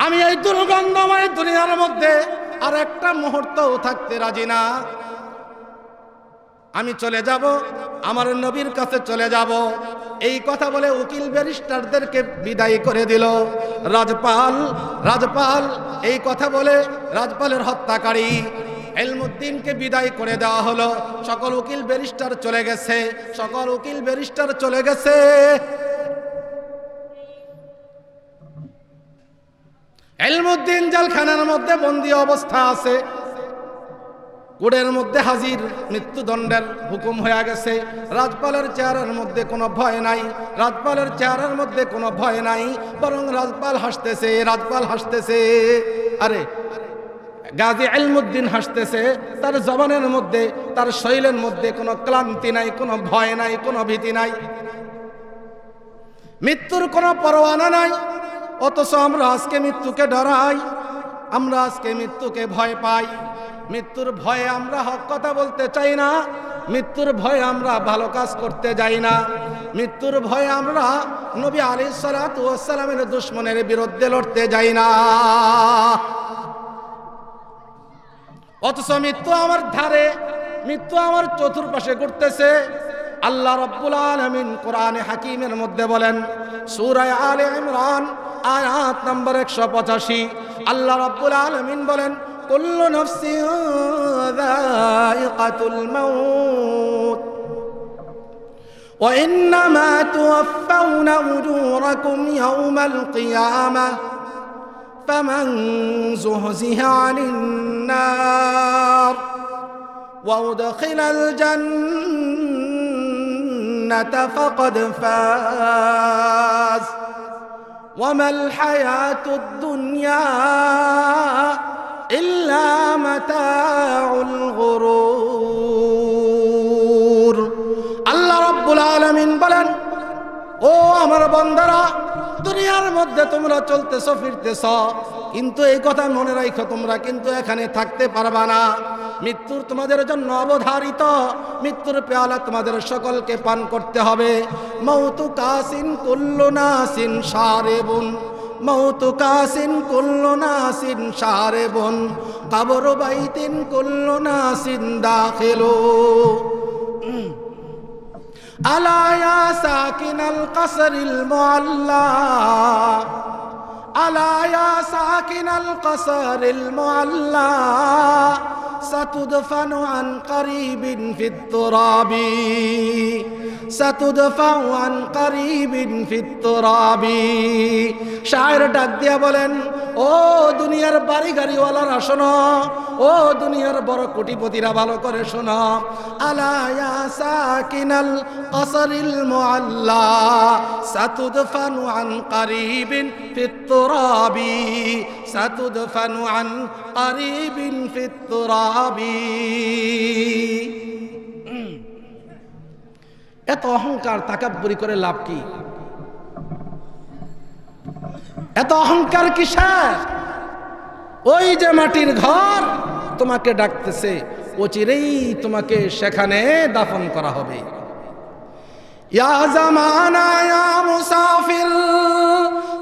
আমি এই দুর্গন্ধময় দুনিয়ার মধ্যে আর একটা মুহূর্তও থাকতে রাজি না। আমি চলে যাব, আমার নবীর কাছে চলে যাব। এই কথা বলে উকিল ব্যারিস্টারদেরকে বিদায় করে দিল। রাজপাল এই কথা বলে রাজপালের হত্যাকারী আলমউদ্দিনকে বিদায় করে দেওয়া হলো। সকল উকিল ব্যারিস্টার চলে গেছে। আলমউদ্দিন জেলখানার মধ্যে বন্দী অবস্থা আছে। কোর্টের মধ্যে হাজির, মৃত্যুদণ্ডের হুকুম হয়ে গেছে। রাজপালের চেহারার মধ্যে কোনো ভয় নাই, বরং রাজপাল হাসতেছে। আরে গাজী ইলমুদ্দিন হাসতেছে, তার জবানের মধ্যে, তার শরীরের মধ্যে কোনো ক্লান্তি নাই, কোনো ভয় নাই, কোনো ভীতি নাই, মৃত্যুর কোনো পরোয়ানা নাই। অথচ আমরা আজকে মৃত্যুকে ডরাই, আমরা আজকে মৃত্যুকে ভয় পাই। মৃত্যুর ভয়ে আমরা হক কথা বলতে চাই না, মৃত্যুর ভয়ে আমরা ভালো কাজ করতে যাই না, মৃত্যুর ভয়ে আমরা নবী আলাইহিস সালাতু ওয়াস সালামের দুশমনের বিরুদ্ধে লড়তে যাই না। অথচ মৃত্যু আমার ধারে, মৃত্যু আমার চতুর্পাশে ঘুরতেছে। আল্লাহ রাব্বুল আলামিন কোরআনে হাকিমের মধ্যে বলেন, সূরা আলে ইমরান আয়াত নম্বর 185, আল্লাহ রাব্বুল আলামিন বলেন, কুল্লু নাফসিন যায়িকাতুল মাউত ওয়া ইন্নামা তুওয়াফাউনা উজুরাকুম ইয়াওমাল কিয়ামাহ ফামান যুহজিহা আনিন নার ওয়া উদখিলাল জান্নাতা ফাকাদ ফাজ ওয়া মাল হায়াতুদ দুনিয়া ইল্লা মাতাউল গুরুর। আল্লাহ রাব্বুল আলামিন বলেন, ও আমার বান্দারা, দুনিয়ার মধ্যে তোমরা চলতেছো ফিরতেছ, কিন্তু এই কথা মনে রাখো, তোমরা কিন্তু এখানে থাকতে পারবা না। মৃত্যুর তোমাদের জন্য অবধারিত, মৃত্যুর পেয়ালা তোমাদের সকলকে পান করতে হবে। মাউতু কাসিন কুল্লু নাসিন শারিবুন, মাউতু কাসিন কুল্লু নাসিন শারিবুন, কবরু বাইতিন কুল্লু নাসিন দাখিলু। আলা ইয়া সাকিনাল কসরিল মুআল্লা, আলা ইয়া সাকিনাল কসরিল মুআল্লা, সাতুদফানু আন করিবিন ফিত তুরাবি, সাতুদফাউ আন করিবিন ফিত তুরাবি। শায়ের ডাক দিয়া বলেন, ও দুনিয়ার বাড়ি গাড়িওয়ালারা শোনো, ও দুনিয়ার বড় কোটিপতিরা ভালো করে শোনো। আলা ইয়া সাকিনাল কসরিল মুআল্লা, সাতুদফানু আন করিবিন ফিত তুরাবি, সাতুদফানু আন করিবিন ফিত তুরাবি। এত অহংকার তাকাব্বুরি করে লাভ কি? এত অহংকার কিসের? ওই যে মাটির ঘর তোমাকে ডাকতেছে, অচিরেই তোমাকে সেখানে দাফন করা হবে। ইয়া জামানা ইয়া মুসাফির,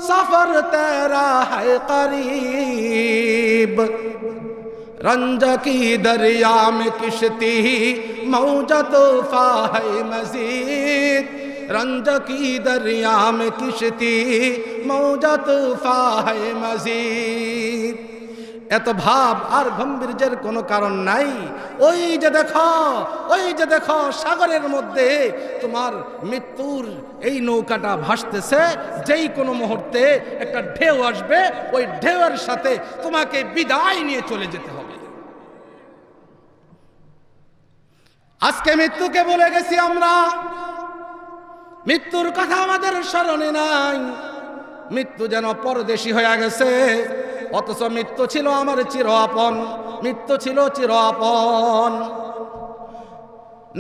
সফর তেরা है करीब, रंज की दरिया में किश्ती मौजा तूफा है मजीद, रंज की दरिया में किश्ती मौजा तूफा है मजीद। এত ভাব আর গম্ভীর্যের কোনো কারণ নাই। ওই যে দেখো, ওই যে দেখো, সাগরের মধ্যে তোমার মৃত্যুর এই নৌকাটা ভাসতেছে, যেই কোনো মুহূর্তে একটা ঢেউ আসবে, ওই ঢেউয়ের সাথে তোমাকে বিদায় নিয়ে চলে যেতে হবে। আজকে মৃত্যুকে বলে গেছি আমরা, মৃত্যুর কথা আমাদের স্মরণে নাই, মৃত্যু যেন পরদেশী হয়ে গেছে। অথচ মৃত্যু ছিল আমার চির আপন, মৃত্যু ছিল চির আপন।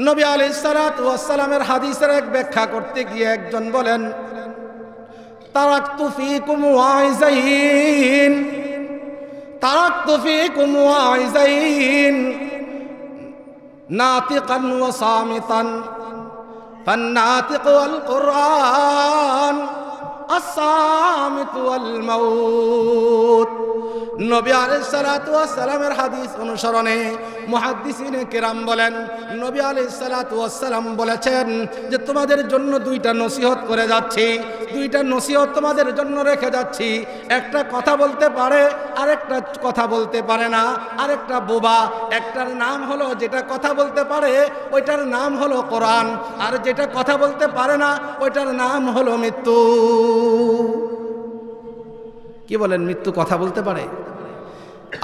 নবী আলাইহিস সালাতু ওয়াস সালামের হাদিসের এক ব্যাখ্যা করতে গিয়ে একজন বলেন, তারাকতু ফীকুম ওয়াইযাইন, তারাকতু ফীকুম ওয়াইযাইন, নাতিকান ওয়া সামিতান, ফান্নাতিক ওয়াল কুরআন, الصامت والموت। নবী আলাইহিস সালাতু ওয়াস সালামের হাদিস অনুসরণে মুহাদ্দিসিনে কিরাম বলেন, নবী আলাইহিস সালাতু ওয়াস সালাম বলেছেন যে তোমাদের জন্য দুইটা নসিহত করে যাচ্ছি, দুইটা নসিহত তোমাদের জন্য রেখে যাচ্ছি। একটা কথা বলতে পারে, আরেকটা কথা বলতে পারে না, আরেকটা বোবা। একটার নাম হলো, যেটা কথা বলতে পারে ওইটার নাম হলো কোরআন, আর যেটা কথা বলতে পারে না ওইটার নাম হলো মৃত্যু। কি বলেন, মৃত্যু কথা বলতে পারে?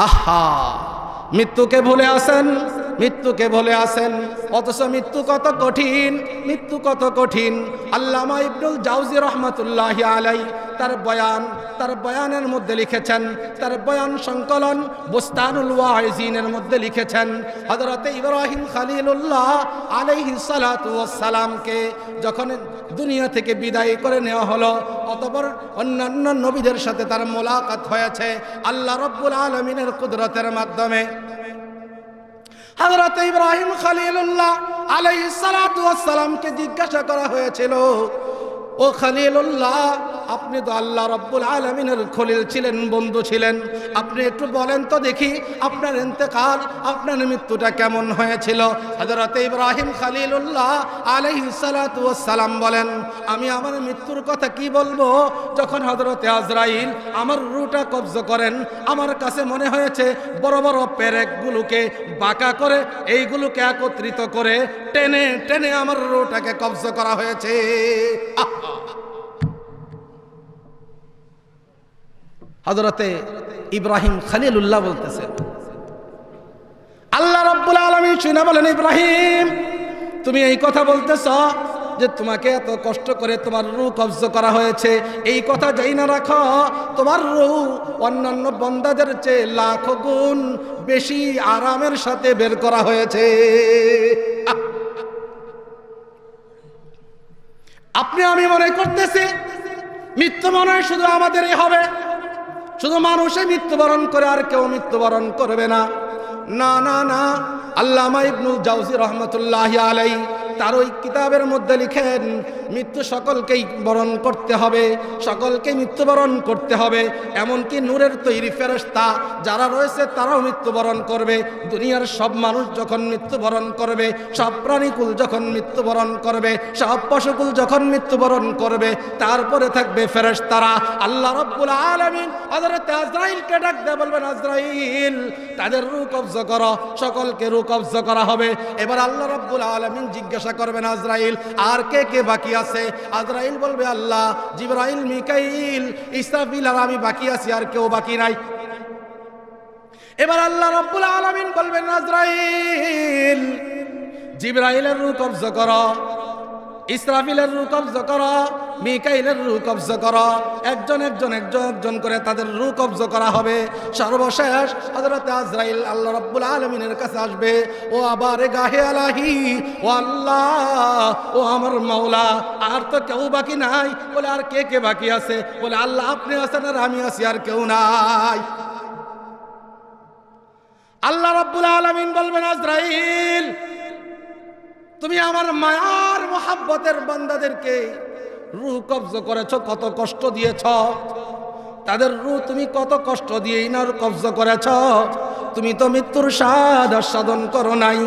আহা, মৃত্যুকে ভুলে আসেন, মৃত্যুকে ভুলে আসেন। অথচ মৃত্যু কত কঠিন, মৃত্যু কত কঠিন। আল্লামা ইবনুল জাওজি রহমাতুল্লাহি আলাইহি তার বয়ানের মধ্যে লিখেছেন, তার বয়ান সংকলন বুস্তানুল ওয়াইজিনের মধ্যে লিখেছেন, হযরতে ইব্রাহিম খলিলুল্লাহ আলাইহিস সালাতু ওয়াস সালামকে যখন দুনিয়া থেকে বিদায় করে নেওয়া হলো, অতঃপর অন্যান্য নবীদের সাথে তার মোলাকাত হয়েছে আল্লাহ রাব্বুল আলামিনের কুদরতের মাধ্যমে। হযরত ইব্রাহিম খলিলুল্লাহ আলাইহিস সালাতু ওয়াস সালামকে জিজ্ঞাসা করা হয়েছিল, ও খলিলুল্লাহ, আপনি তো আল্লাহ রাব্বুল আলামিনের খলিল ছিলেন, বন্ধু ছিলেন, আপনি একটু বলেন তো দেখি আপনার ইন্তেকাল, আপনার মৃত্যুটা কেমন হয়েছিল? হযরত ইব্রাহিম খলিলুল্লাহ আলাইহিস সালাতু ওয়াস সালাম বলেন, আমি আমার মৃত্যুর কথা কি বলবো? যখন হযরতে আজরাইল আমার রূহটা কবজ করেন, আমার কাছে মনে হয়েছে বড় বড় পেরেকগুলোকে বাঁকা করে এইগুলোকে একত্রিত করে টেনে টেনে আমার রূহটাকে কবজ করা হয়েছে। হযরতে ইব্রাহিম খলিলুল্লাহ বলতেছেন, আল্লাহ রাব্বুল আলামিন শুনে বলেন, ইব্রাহিম, তুমি এই কথা বলতেছ যে তোমাকে এত কষ্ট করে তোমার রূহ কবজ করা হয়েছে, এই কথা যাই না রাখো, তোমার রূহ অন্যান্য বান্দাদের চেয়ে লাখ গুণ বেশি আরামের সাথে বের করা হয়েছে। আপনি আমি মনে করতেছি মৃত্যু মনে হয় শুধু আমাদেরই হবে, শুধু মানুষে মৃত্যুবরণ করে আর কেউ মৃত্যুবরণ করবে না। না না না, আল্লামা ইবনুল জাওজি রহমতুল্লাহি আলাইহি তার ওই কিতাবের মধ্যে লিখেন, মৃত্যু সকলকেই বরণ করতে হবে, সকলকে মৃত্যুবরণ করতে হবে। এমনকি নূরের তৈরি ফেরেশতা যারা রয়েছে তারাও মৃত্যুবরণ করবে। দুনিয়ার সব মানুষ যখন মৃত্যুবরণ করবে, সব প্রাণীকুল যখন মৃত্যুবরণ করবে, সব পশুকুল যখন মৃত্যুবরণ করবে, তারপরে থাকবে ফেরেশতারা। আল্লাহ রাব্বুল আলামিন হযরত আজরাইলকে ডাক দিয়ে বলবেন, আজরাইল, তাদের রূহ কবজ করো, সকলকে রূহ কবজ করা হবে। এবার আল্লাহ রাব্বুল আলামিন জিজ্ঞাসা করবেন, আজরাইল, আর কে কে বাকি আছে? আজরাইল বলবে, আল্লাহ, জিবরাইল, মিকাইল, ইসরাফিল আর আমি বাকি আছি, আর কেউ বাকি নাই। এবার আল্লাহ রাব্বুল আলামিন বলবেন, আজরাইল, জিবরাইলের রূহ কবজ করো, ইসরাফিলের রূহ কবজ করো, মিকাইলের রূহ কবজ করো। একজন একজন একজন একজন করে তাদের রূহ কবজ করা হবে। সর্বশেষ হযরত আজরাইল আল্লাহ রাব্বুল আলামিনের কাছে আসবে, ও আবার গাহে আলাহি, ও আল্লাহ, ও আমার মাওলা, আর তো কেউ বাকি নাই। বলে, আর কে কে বাকি আছে? বলে, আল্লাহ, আপনি আছেন আর আমি আছি, আর কেউ নাই। আল্লাহ রাব্বুল আলামিন বলবেন, আজরাইল, তুমি আমার মায়ার মোহাব্বতের বান্দাদেরকে রূহ কবজ করেছো, কত কষ্ট দিয়েছ, তাদের রূহ তুমি কত কষ্ট দিয়ে ইনার কবজ করেছ। তুমি তো মৃত্যুর স্বাদ আস্বাদন করো নাই,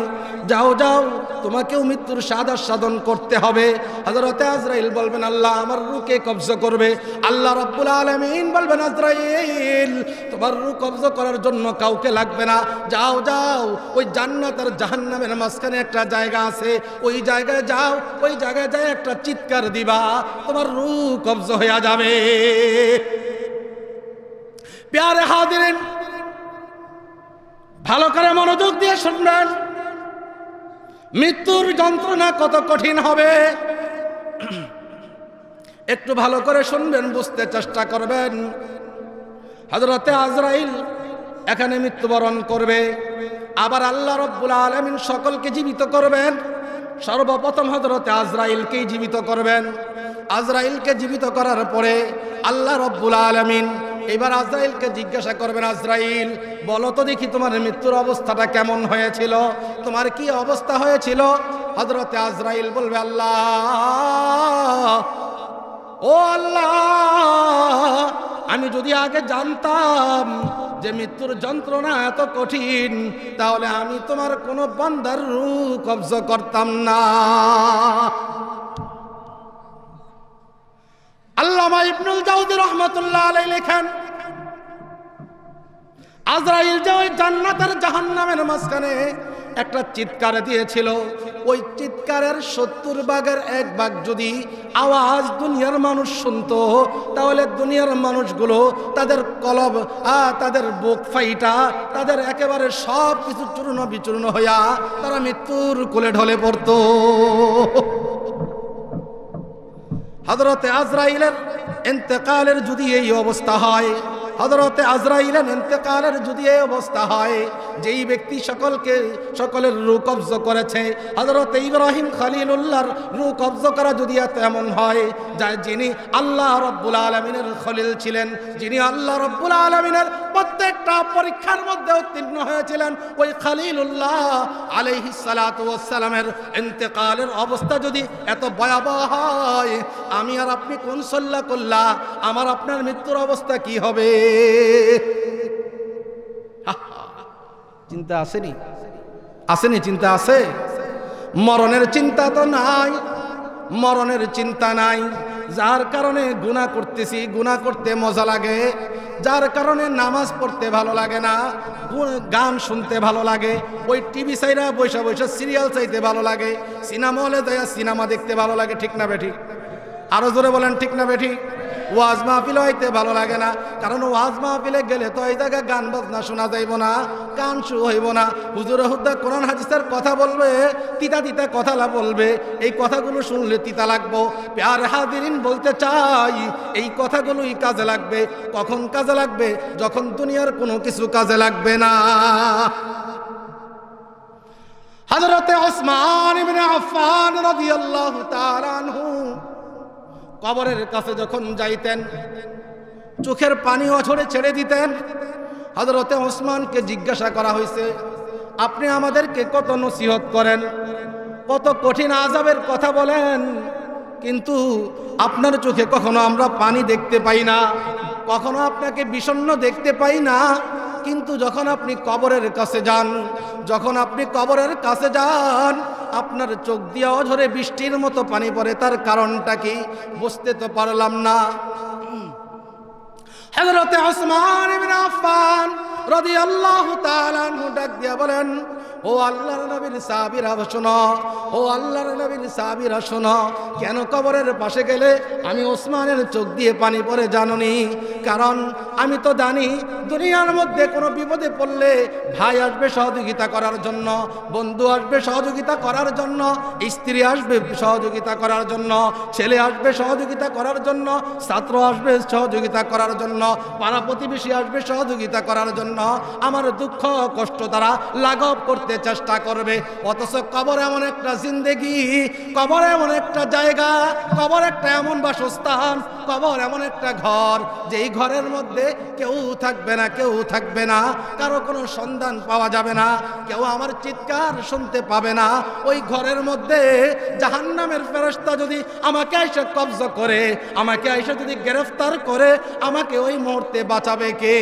যাও যাও, তোমাকেও মৃত্যুর স্বাদ আস্বাদন করতে হবে। হযরতে আজরাইল বলবেন, আল্লাহ, আমার রূহকে কবজ করবে। আল্লাহ রাব্বুল আলামিন বলবেন, আজরাইল, তোমার রূহ কবজ করার জন্য কাউকে লাগবে না, যাও যাও, ওই জান্নাত আর জাহান্নামের মাঝখানে একটা জায়গা আছে, ওই জায়গায় যাও, ওই জায়গায় যায় একটা চিৎকার দিবা, তোমার রূহ কবজ হয়ে যাবে। প্যারে হাজিরিন, ভালো করে মনোযোগ দিয়ে শুনবেন, মৃত্যুর যন্ত্রণা কত কঠিন হবে। একটু ভালো করে শুনবেন, বুঝতে চেষ্টা করবেন। হযরতে আজরাইল এখানে মৃত্যুবরণ করবে, আবার আল্লাহ রাব্বুল আলামিন সকলকে জীবিত করবেন। সর্বপ্রথম হযরতে আজরাইলকেই জীবিত করবেন। আজরাইলকে জীবিত করার পরে আল্লাহ রাব্বুল আলামিন এবার আজরাইলকে জিজ্ঞাসা করবেন, আজরাইল, বলো তো দেখি তোমার মৃত্যুর অবস্থাটা কেমন হয়েছিল, তোমার কি অবস্থা হয়েছিল? হযরতে আজরাইল বলবে, আল্লাহ, ও আল্লাহ, আমি যদি আগে জানতাম যে মৃত্যুর যন্ত্রণা এত কঠিন, তাহলে আমি তোমার কোনো বান্দার রূহ কবজ করতাম না। আল্লামা ইবনুল জাওজি রহমাতুল্লাহ আলাইহি লেখেন, আজরাইল যে ওই জান্নাত আর জাহান্নামের মাঝখানে একটা চিৎকার দিয়েছিল। ওই চিৎকারের 70 ভাগের 1 ভাগ যদি আওয়াজ দুনিয়ার মানুষ শুনতো, তাহলে দুনিয়ার মানুষগুলো তাদের কলব তাদের বুক ফাইটা, তাদের একেবারে সব কিছু চূর্ণ বিচূর্ণ হইয়া তারা মৃত্যুর কোলে ঢলে পড়তো। হযরতে আজরাইলের ইন্তেকালের যদি এই অবস্থা হয়, হযরতে আজরাইলের ইন্তেকালের যদি এই অবস্থা হয়, যেই ব্যক্তি সকলের রূহ কবজ করেছে, হযরতে ইব্রাহিম খলিলুল্লাহর রূহ কবজ করা যদি এমন হয়, যিনি আল্লাহ রাব্বুল আলামিনের খলিল ছিলেন, যিনি আল্লাহ রাব্বুল আলামিনের প্রত্যেকটা পরীক্ষার মধ্যে উত্তীর্ণ হয়েছিলেন, ওই খলিলুল্লাহ আলাইহিস সালাতু ওয়াস সালামের ইন্তেকালের অবস্থা যদি এত ভয়াবহ হয়, আমি আর আপনি কোন সল্লা করলা, আমার আপনার মৃত্যুর অবস্থা কি হবে? চিন্তা আসেনি? আসেনি? চিন্তা আছে? মরণের চিন্তা তো নাই, মরণের চিন্তা নাই। যার কারণে গুনাহ করতেছি, গুনাহ করতে মজা লাগে, যার কারণে নামাজ পড়তে ভালো লাগে না, গান শুনতে ভালো লাগে, ওই টিভি চাইরা বৈশা বৈশা সিরিয়াল চাইতে ভালো লাগে, সিনেমা হলে যাইয়া সিনেমা দেখতে ভালো লাগে, ঠিক না বেঠিক? আরো জোরে বলেন ঠিক না বেঠিক? ওয়াজ মাহফিল হইতে ভালো লাগে না, কারণ ওয়াজ মাহফিলে গেলে তো এই জায়গায় গান বাজনা শোনা যাইব না, গান শু হইব না, হুজুর হুদ্দা কোরআন হাদিসের কথা বলবে, তিতা তিতা কথা বলবে, এই কথাগুলো শুনলে তিতা লাগবো। প্যার হাদিরিন বলতে চাই, এই কথাগুলোই কাজে লাগবে। কখন কাজে লাগবে? যখন দুনিয়ার কোনো কিছু কাজে লাগবে না। হযরতে ওসমান ইবনে আফফান রাদিয়াল্লাহু তাআলা আনহু কবরের কাছে যখন যাইতেন, চোখের পানি অঝরে ছেড়ে দিতেন। হযরতে ওসমানকে জিজ্ঞাসা করা হয়েছে, আপনি আমাদেরকে কত নসিহত করেন, কত কঠিন আযাবের কথা বলেন, কিন্তু আপনার চোখে কখনো আমরা পানি দেখতে পাই না, কখনো আপনাকে বিষণ্ণ দেখতে পাই না। কিন্তু যখন আপনি কবরের কাছে যান, যখন আপনি কবরের কাছে যান, আপনার চোখ দিয়ে অঝরে বৃষ্টির মতো পানি পড়ে, তার কারণটা কি বুঝতে তো পারলাম না। হযরতে ওসমান ইবনে আফফান রাদিয়াল্লাহু তাআলা আনহু ডাক দিয়া বলেন, ও আল্লাহর নবীর সাহাবীরা শোনো, ও আল্লাহর নবীর সাহাবীরা শোনো, কেন কবরের পাশে গেলে আমি ওসমানের চোখ দিয়ে পানি পড়ে জানোনি? কারণ আমি তো জানি দুনিয়ার মধ্যে কোনো বিপদে পড়লে ভাই আসবে সহযোগিতা করার জন্য, বন্ধু আসবে সহযোগিতা করার জন্য, স্ত্রী আসবে সহযোগিতা করার জন্য, ছেলে আসবে সহযোগিতা করার জন্য, ছাত্র আসবে সহযোগিতা করার জন্য, পাড়া প্রতিবেশী আসবে সহযোগিতা করার জন্য, আমার দুঃখ কষ্ট তারা লাঘব করতে চেষ্টা করবে। অথচ কবর এমন একটা জিন্দেগি, কবর এমন একটা জায়গা, কবর একটা এমন বাসস্থান, কবর এমন একটা ঘর, যেই ঘরের মধ্যে কেউ থাকবে না, কেউ থাকবে না, কারো কোনো সন্ধান পাওয়া যাবে না, কেউ আমার চিৎকার শুনতে পাবে না। ওই ঘরের মধ্যে জাহান্নামের ফেরেশতা যদি আমাকে এসে কবজা করে, আমাকে এসে যদি গ্রেফতার করে, আমাকে ওই মুহূর্তে বাঁচাবে কে?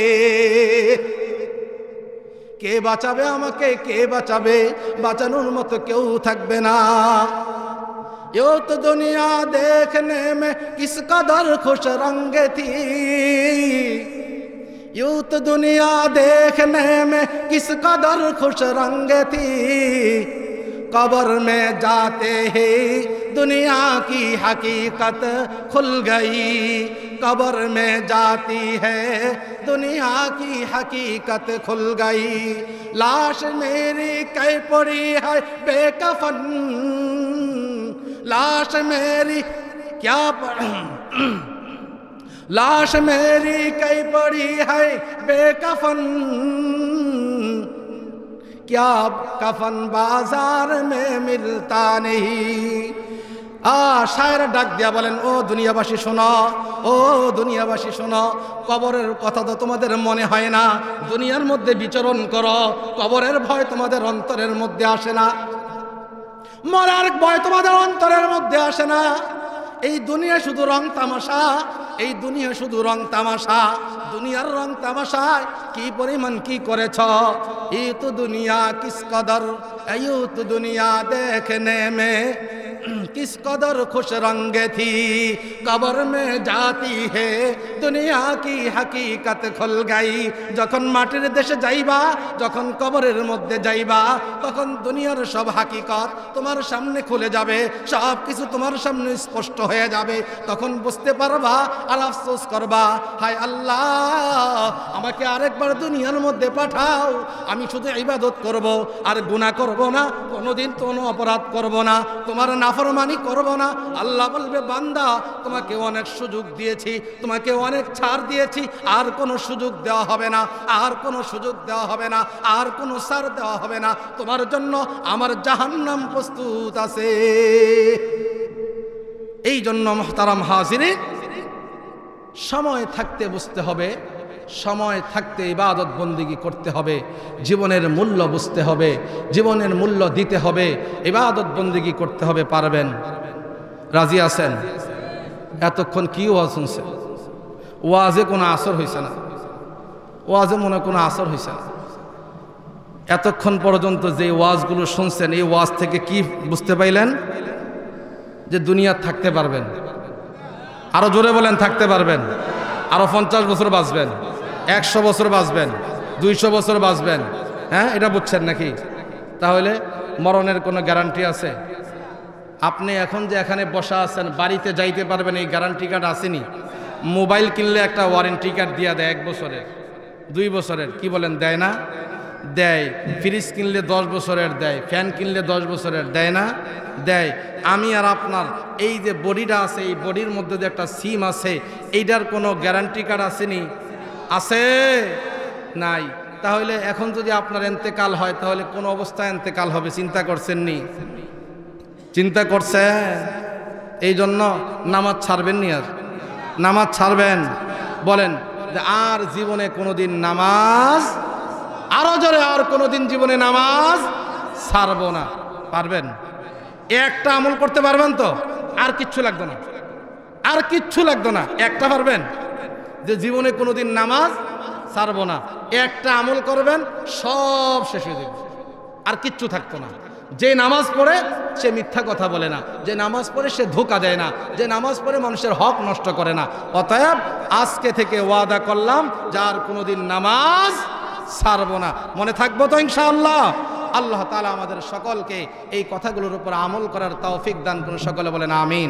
কে বাঁচাবে আমাকে? কে বাঁচাবে? বাঁচানোর মতো কেউ থাকবে না। यो तो दुनिया देखने में किस कदर खुश रंग थी, यूं तो दुनिया देखने में किस कदर खुश रंग थी, कब्र में जाते ही दुनिया की हकीकत खुल गई, कब्र में जाती है दुनिया की हकीकत खुल गई, लाश मेरी कह पड़ी है बेकफन, लाश मेरी क्या लाश मेरी कई पड़ी है बेकफन, क्या कफन बाजार में मिलता नहीं। শায়ের ডাক দিয়া বলেন, ও দুনিয়াবাসী শোনো, ও দুনিয়াবাসী শোনো, কবরের কথা তো তোমাদের মনে হয় না, দুনিয়ার মধ্যে বিচরণ করো, কবরের ভয় তোমাদের অন্তরের মধ্যে আসে না, মরার ভয় তোমাদের অন্তরের মধ্যে আসে না। এই দুনিয়া শুধু রং তামাশা, এই দুনিয়া শুধু রং তামাশা, দুনিয়ার রং তামাশায় কি পরিমাণ কি করেছ। এই তো দুনিয়া কিস কদর, এই তো দুনিয়া দেখনে মে किस कदर खुश रंग थी कब्र में जाती है दुनिया की हकीकत खुल गई যখন মাটির দেশে যাইবা যখন কবরের মধ্যে যাইবা তখন দুনিয়ার সব হাকিকত তোমার সামনে খুলে যাবে সব কিছু তোমার সামনে স্পষ্ট হয়ে যাবে তখন বুঝতে পারবা আর আফসোস করবা হায় আল্লাহ আমাকে আরেকবার দুনিয়ার মধ্যে পাঠাও আমি শুধু ইবাদত করব আর গুনাহ করব না কোনোদিন কোনো অপরাধ করব না তোমার নাফরমানি করব না আল্লাহ বলবে বান্দা তোমাকে অনেক সুযোগ দিয়েছি তোমাকে অনেক ছাড় দিয়েছি আর কোনো সুযোগ দেওয়া হবে না আর কোনো সুযোগ দেওয়া হবে না আর কোনো ছাড় দেওয়া হবে না তোমার জন্য আমার জাহান্নাম প্রস্তুত আছে এই জন্য মুহতারাম হাজিরিন সময় থাকতে বুঝতে হবে সময় থাকতে ইবাদত বন্দেগী করতে হবে জীবনের মূল্য বুঝতে হবে জীবনের মূল্য দিতে হবে ইবাদত বন্দেগী করতে হবে পারবেন রাজি আছেন এতক্ষণ কি ওয়াজ শুনছেন ওয়াজে কোনো আসর হইছে না ওয়াজে মনে কোনো আসর হইছে না এতক্ষণ পর্যন্ত যে ওয়াজগুলো শুনছেন এই ওয়াজ থেকে কি বুঝতে পাইলেন যে দুনিয়া থাকতে পারবেন আরো জোরে বলেন থাকতে পারবেন আরো 50 বছর বাঁচবেন 100 বছর বাঁচবেন 200 বছর বাঁচবেন হ্যাঁ এটা বুঝছেন নাকি তাহলে মরণের কোনো গ্যারান্টি আছে আপনি এখন যে এখানে বসা আছেন বাড়িতে যাইতে পারবেন এই গ্যারান্টি কার্ড আসেনি মোবাইল কিনলে একটা ওয়ারেন্টি কার্ড দিয়া দেয় 1 বছরের 2 বছরের কি বলেন দেয় না দেয় ফ্রিজ কিনলে 10 বছরের দেয় ফ্যান কিনলে 10 বছরের দেয় না দেয় আমি আর আপনার এই যে বডিটা আছে এই বডির মধ্যে যে একটা সিম আছে এইটার কোনো গ্যারান্টি কার্ড আসেনি আছে নাই তাহলে এখন যদি আপনার ইন্তেকাল হয় তাহলে কোন অবস্থায় ইন্তেকাল হবে চিন্তা করছেন নি চিন্তা করছেন এই জন্য নামাজ ছাড়বেন নি আর নামাজ ছাড়বেন বলেন যে আর জীবনে কোনোদিন নামাজ আরো জোরে আর কোনোদিন জীবনে নামাজ ছাড়বো না পারবেন একটা আমল করতে পারবেন তো আর কিচ্ছু লাগবে না আর কিচ্ছু লাগবে না একটা পারবেন যে জীবনে কোনোদিন নামাজ ছাড়বো না একটা আমল করবেন সব শেষ হয়ে যাবে আর কিচ্ছু থাকতো না যে নামাজ পড়ে সে মিথ্যা কথা বলে না যে নামাজ পড়ে সে ধোঁকা দেয় না যে নামাজ পড়ে মানুষের হক নষ্ট করে না অতএব আজকে থেকে ওয়াদা করলাম যার কোনোদিন নামাজ ছাড়বো না মনে থাকবো তো ইনশাআল্লাহ আল্লাহ তাআলা আমাদের সকলকে এই কথাগুলোর উপর আমল করার তৌফিক দান করুন সকলে বলেন আমিন।